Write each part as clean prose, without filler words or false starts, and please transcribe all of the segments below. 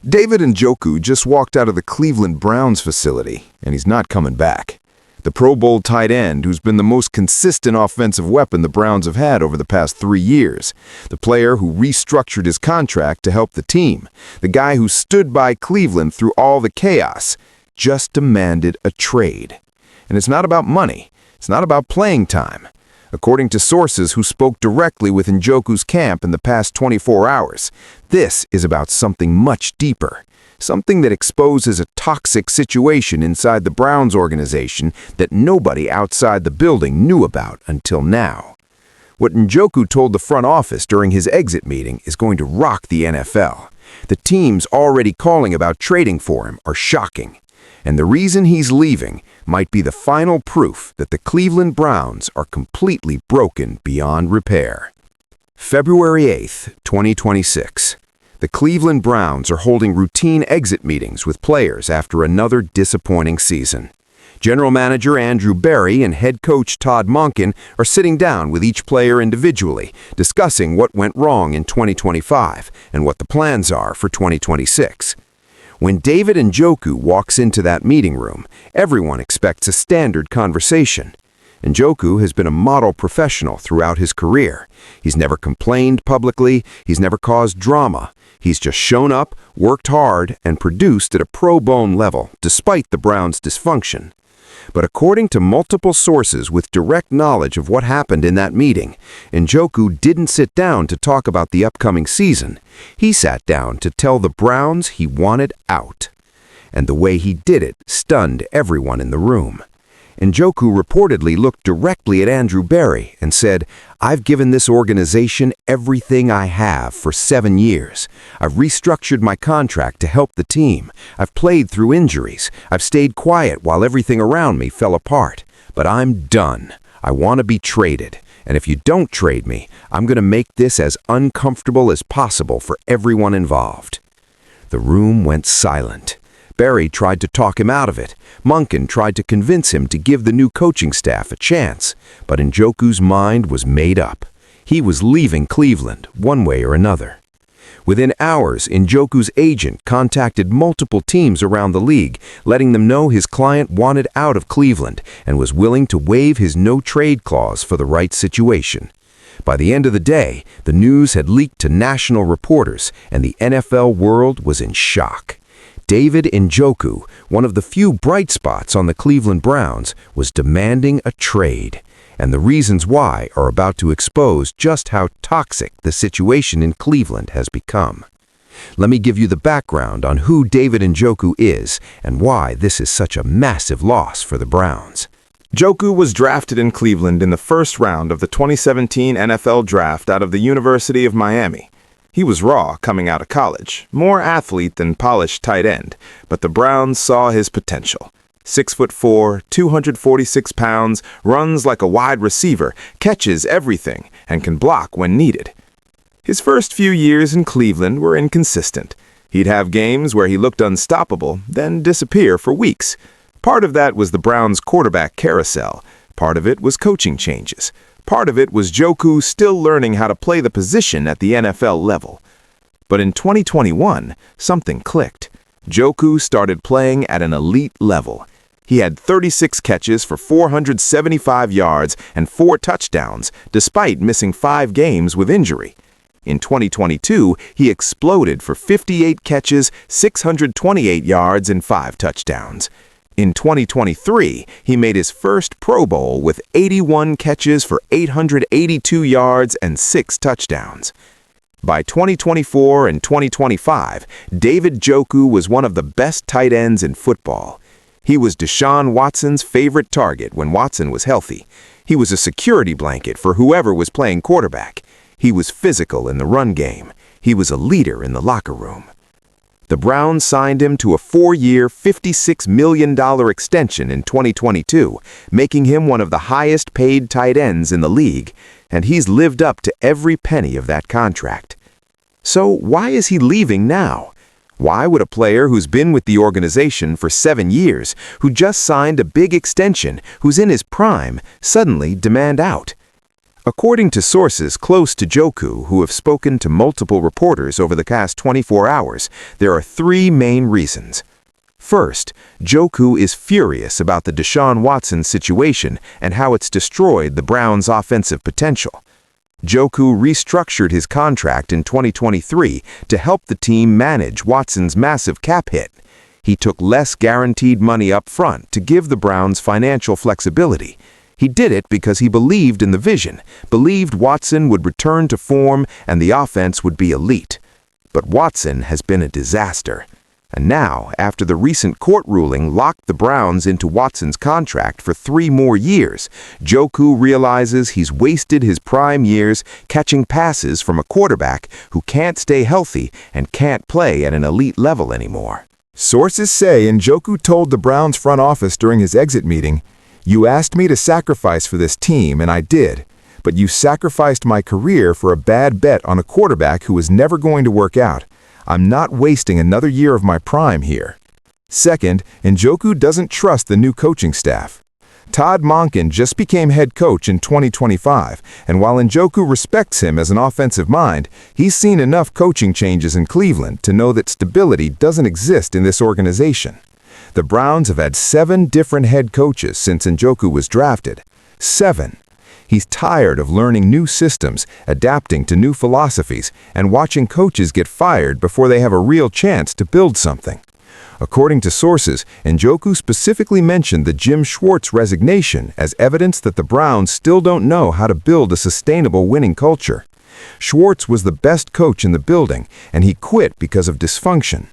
David Njoku just walked out of the Cleveland Browns facility, and he's not coming back. The Pro Bowl tight end who's been the most consistent offensive weapon the Browns have had over the past 3 years. The player who restructured his contract to help the team. The guy who stood by Cleveland through all the chaos. Just demanded a trade. And it's not about money. It's not about playing time. According to sources who spoke directly with Njoku's camp in the past 24 hours, this is about something much deeper. Something that exposes a toxic situation inside the Browns organization that nobody outside the building knew about until now. What Njoku told the front office during his exit meeting is going to rock the NFL. The teams already calling about trading for him are shocking. And the reason he's leaving might be the final proof that the Cleveland Browns are completely broken beyond repair. February 8th, 2026. The Cleveland Browns are holding routine exit meetings with players after another disappointing season. General Manager Andrew Berry and head coach Todd Monken are sitting down with each player individually, discussing what went wrong in 2025 and what the plans are for 2026. When David Njoku walks into that meeting room, everyone expects a standard conversation. Njoku has been a model professional throughout his career. He's never complained publicly, he's never caused drama. He's just shown up, worked hard, and produced at a pro bono level, despite the Browns' dysfunction. But according to multiple sources with direct knowledge of what happened in that meeting, Njoku didn't sit down to talk about the upcoming season. He sat down to tell the Browns he wanted out. And the way he did it stunned everyone in the room. Njoku reportedly looked directly at Andrew Berry and said, "I've given this organization everything I have for 7 years. I've restructured my contract to help the team. I've played through injuries. I've stayed quiet while everything around me fell apart. But I'm done. I want to be traded. And if you don't trade me, I'm going to make this as uncomfortable as possible for everyone involved." The room went silent. Berry tried to talk him out of it. Monken tried to convince him to give the new coaching staff a chance. But Njoku's mind was made up. He was leaving Cleveland, one way or another. Within hours, Njoku's agent contacted multiple teams around the league, letting them know his client wanted out of Cleveland and was willing to waive his no-trade clause for the right situation. By the end of the day, the news had leaked to national reporters, and the NFL world was in shock. David Njoku, one of the few bright spots on the Cleveland Browns, was demanding a trade. And the reasons why are about to expose just how toxic the situation in Cleveland has become. Let me give you the background on who David Njoku is and why this is such a massive loss for the Browns. Njoku was drafted in Cleveland in the first round of the 2017 NFL Draft out of the University of Miami. He was raw coming out of college, more athlete than polished tight end, but the Browns saw his potential. 6'4", 246 pounds, runs like a wide receiver, catches everything, and can block when needed. His first few years in Cleveland were inconsistent. He'd have games where he looked unstoppable, then disappear for weeks. Part of that was the Browns' quarterback carousel. Part of it was coaching changes. Part of it was Njoku still learning how to play the position at the NFL level. But in 2021, something clicked. Njoku started playing at an elite level. He had 36 catches for 475 yards and 4 touchdowns, despite missing 5 games with injury. In 2022, he exploded for 58 catches, 628 yards, and 5 touchdowns. In 2023, he made his first Pro Bowl with 81 catches for 882 yards and 6 touchdowns. By 2024 and 2025, David Njoku was one of the best tight ends in football. He was Deshaun Watson's favorite target when Watson was healthy. He was a security blanket for whoever was playing quarterback. He was physical in the run game. He was a leader in the locker room. The Browns signed him to a 4-year, $56 million extension in 2022, making him one of the highest-paid tight ends in the league, and he's lived up to every penny of that contract. So why is he leaving now? Why would a player who's been with the organization for 7 years, who just signed a big extension, who's in his prime, suddenly demand out? According to sources close to Njoku who have spoken to multiple reporters over the past 24 hours, there are three main reasons. First, Njoku is furious about the Deshaun Watson situation and how it's destroyed the Browns' offensive potential. Njoku restructured his contract in 2023 to help the team manage Watson's massive cap hit. He took less guaranteed money up front to give the Browns financial flexibility. He did it because he believed in the vision, believed Watson would return to form and the offense would be elite. But Watson has been a disaster. And now, after the recent court ruling locked the Browns into Watson's contract for 3 more years, Njoku realizes he's wasted his prime years catching passes from a quarterback who can't stay healthy and can't play at an elite level anymore. Sources say Njoku told the Browns front office during his exit meeting, "You asked me to sacrifice for this team, and I did. But you sacrificed my career for a bad bet on a quarterback who was never going to work out. I'm not wasting another year of my prime here." Second, Njoku doesn't trust the new coaching staff. Todd Monken just became head coach in 2025, and while Njoku respects him as an offensive mind, he's seen enough coaching changes in Cleveland to know that stability doesn't exist in this organization. The Browns have had 7 different head coaches since Njoku was drafted. 7. He's tired of learning new systems, adapting to new philosophies, and watching coaches get fired before they have a real chance to build something. According to sources, Njoku specifically mentioned the Jim Schwartz resignation as evidence that the Browns still don't know how to build a sustainable winning culture. Schwartz was the best coach in the building, and he quit because of dysfunction.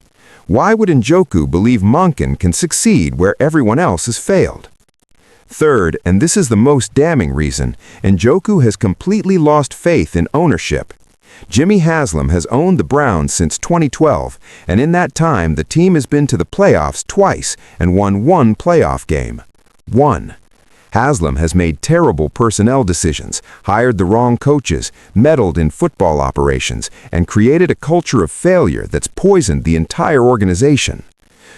Why would Njoku believe Monken can succeed where everyone else has failed? Third, and this is the most damning reason, Njoku has completely lost faith in ownership. Jimmy Haslam has owned the Browns since 2012, and in that time the team has been to the playoffs twice and won 1 playoff game. 1. Haslam has made terrible personnel decisions, hired the wrong coaches, meddled in football operations, and created a culture of failure that's poisoned the entire organization.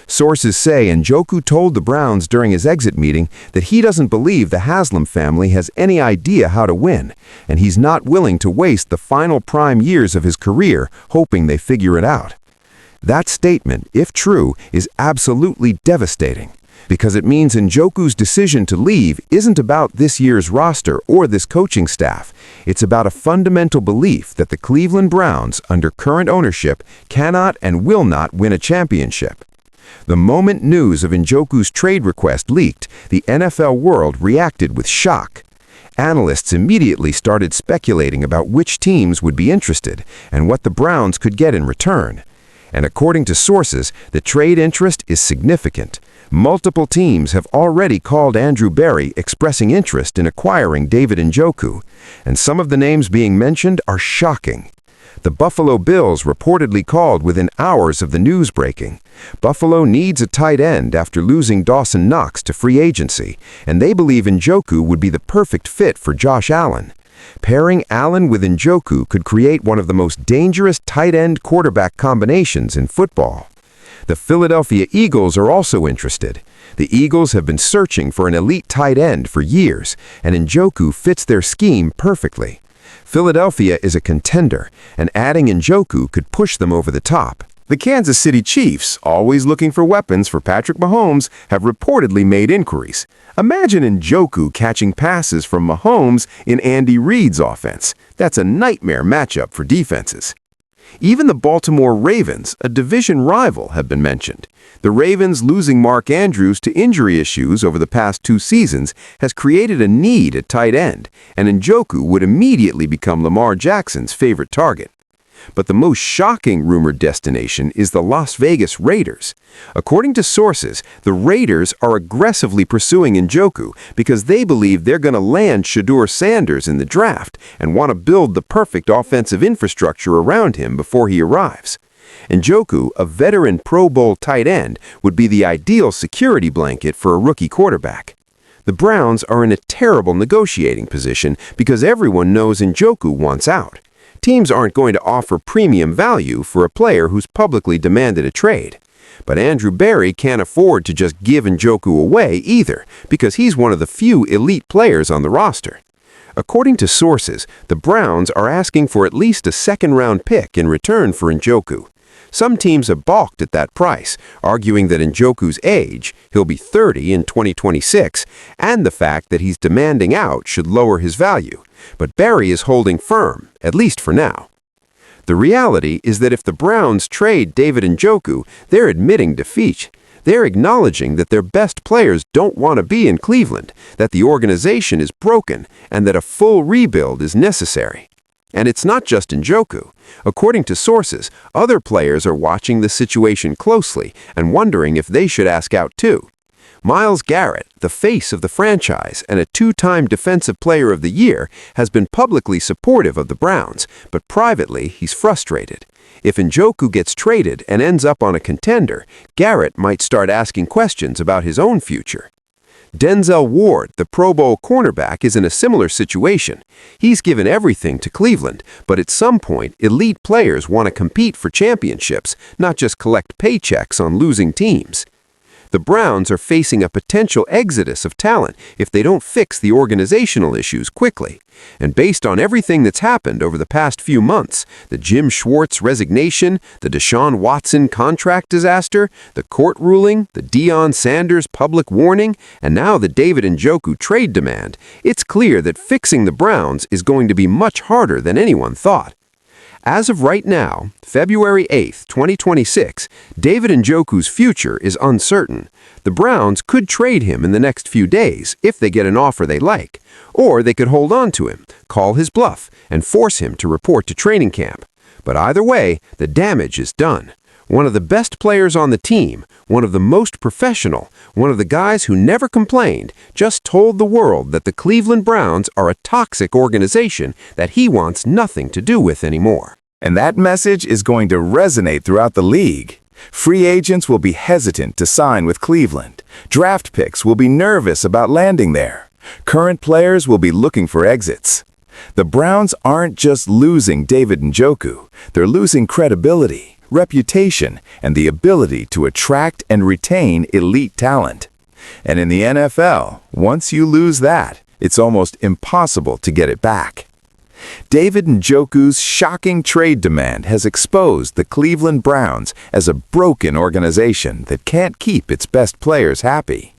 Sources say Njoku told the Browns during his exit meeting that he doesn't believe the Haslam family has any idea how to win, and he's not willing to waste the final prime years of his career hoping they figure it out. That statement, if true, is absolutely devastating, because it means Njoku's decision to leave isn't about this year's roster or this coaching staff. It's about a fundamental belief that the Cleveland Browns, under current ownership, cannot and will not win a championship. The moment news of Njoku's trade request leaked, the NFL world reacted with shock. Analysts immediately started speculating about which teams would be interested and what the Browns could get in return. And according to sources, the trade interest is significant. Multiple teams have already called Andrew Berry expressing interest in acquiring David Njoku, and some of the names being mentioned are shocking. The Buffalo Bills reportedly called within hours of the news breaking. Buffalo needs a tight end after losing Dawson Knox to free agency, and they believe Njoku would be the perfect fit for Josh Allen. Pairing Allen with Njoku could create one of the most dangerous tight end quarterback combinations in football. The Philadelphia Eagles are also interested. The Eagles have been searching for an elite tight end for years, and Njoku fits their scheme perfectly. Philadelphia is a contender, and adding Njoku could push them over the top. The Kansas City Chiefs, always looking for weapons for Patrick Mahomes, have reportedly made inquiries. Imagine Njoku catching passes from Mahomes in Andy Reid's offense. That's a nightmare matchup for defenses. Even the Baltimore Ravens, a division rival, have been mentioned. The Ravens losing Mark Andrews to injury issues over the past 2 seasons has created a need at tight end, and Njoku would immediately become Lamar Jackson's favorite target. But the most shocking rumored destination is the Las Vegas Raiders. According to sources, the Raiders are aggressively pursuing Njoku because they believe they're going to land Shedeur Sanders in the draft and want to build the perfect offensive infrastructure around him before he arrives. Njoku, a veteran Pro Bowl tight end, would be the ideal security blanket for a rookie quarterback. The Browns are in a terrible negotiating position because everyone knows Njoku wants out. Teams aren't going to offer premium value for a player who's publicly demanded a trade. But Andrew Berry can't afford to just give Njoku away either, because he's one of the few elite players on the roster. According to sources, the Browns are asking for at least a second-round pick in return for Njoku. Some teams have balked at that price, arguing that Njoku's age, he'll be 30 in 2026, and the fact that he's demanding out should lower his value. But Barry is holding firm, at least for now. The reality is that if the Browns trade David Njoku, they're admitting defeat. They're acknowledging that their best players don't want to be in Cleveland, that the organization is broken, and that a full rebuild is necessary. And it's not just Njoku. According to sources, other players are watching the situation closely and wondering if they should ask out too. Myles Garrett, the face of the franchise and a two-time Defensive Player of the Year, has been publicly supportive of the Browns, but privately he's frustrated. If Njoku gets traded and ends up on a contender, Garrett might start asking questions about his own future. Denzel Ward, the Pro Bowl cornerback, is in a similar situation. He's given everything to Cleveland, but at some point, elite players want to compete for championships, not just collect paychecks on losing teams. The Browns are facing a potential exodus of talent if they don't fix the organizational issues quickly. And based on everything that's happened over the past few months, the Jim Schwartz resignation, the Deshaun Watson contract disaster, the court ruling, the Deion Sanders public warning, and now the David Njoku trade demand, it's clear that fixing the Browns is going to be much harder than anyone thought. As of right now, February 8, 2026, David Njoku's future is uncertain. The Browns could trade him in the next few days if they get an offer they like, or they could hold on to him, call his bluff, and force him to report to training camp. But either way, the damage is done. One of the best players on the team, one of the most professional, one of the guys who never complained, just told the world that the Cleveland Browns are a toxic organization that he wants nothing to do with anymore. And that message is going to resonate throughout the league. Free agents will be hesitant to sign with Cleveland. Draft picks will be nervous about landing there. Current players will be looking for exits. The Browns aren't just losing David Njoku, they're losing credibility, reputation, and the ability to attract and retain elite talent. And in the NFL, once you lose that, it's almost impossible to get it back. David Njoku's shocking trade demand has exposed the Cleveland Browns as a broken organization that can't keep its best players happy.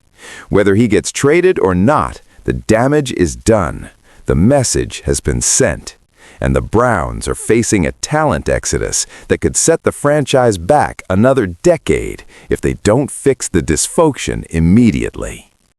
Whether he gets traded or not, the damage is done. The message has been sent. And the Browns are facing a talent exodus that could set the franchise back another decade if they don't fix the dysfunction immediately.